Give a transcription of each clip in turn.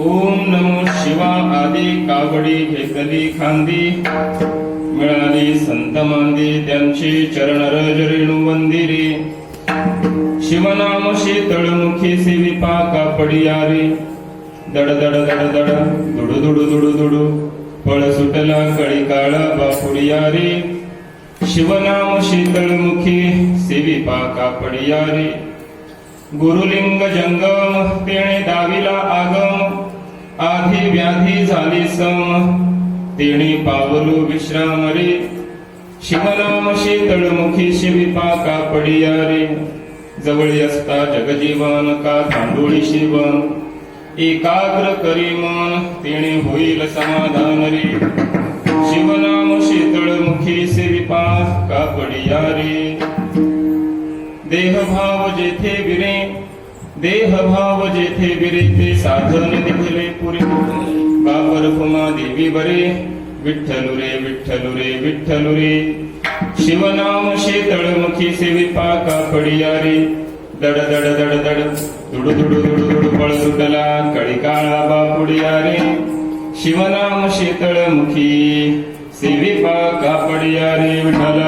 ओम नमो शिवा आदी कावडी घेतली खांदी मिळाली संत मांदी त्यांची चरण रज रेणू वंदिरे शिवनाम शीतळमुखी सेविपा कापडियारे दड दड दड दड दुडू दुडू दुडू दुडू फळ सुटला कळी काळा बापुडियारे शिवनाम शीतळमुखी सेविपा कापडियारे गुरुलिंग जंगम तेणे दाविला आगम आधी व्याधी झाली सम तेणे पावलो विश्राम रे शिवनाम शीतळमुखी शिविपा कापडिया रे जवळी असता जगजीवन का तांडूळी शिवन एकाग्र करी मन तेणे होईल समाधान रे शिवनाम शीतळमुखी शिविपा कापडिया रे देहभाव जेथे विरे देहभाव जेथे विरे ते साधन निघले पुरे बापर फुमा देवी बरे विठ्ठलु रे विठ्ठलु रे विठ्ठलु रे शिवनाम शीतळमुखी सेविपा कापडिया रे दड दड दड दड दुडू दुडू दुडू दुडू पळ सुटला कळी काळा बापुडिया रे शिवनाम शीतळमुखी सेविपा कापडिया रे विठ्ठल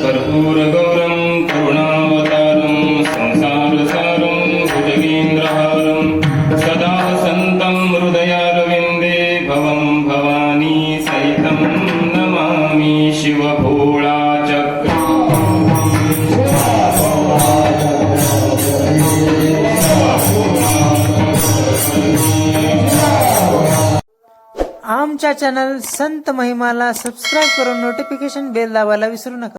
कर्पूर गौरम करुणावतारम संसार सारम भुजगेंद्रहारम सदा वसंतं हृदयारविंदे भवं भवानी सहितं नमामि शिवभोळा चक्र आमच्या चॅनल संत महिमाला सबस्क्राईब करून नोटिफिकेशन बेल दाबायला विसरू नका.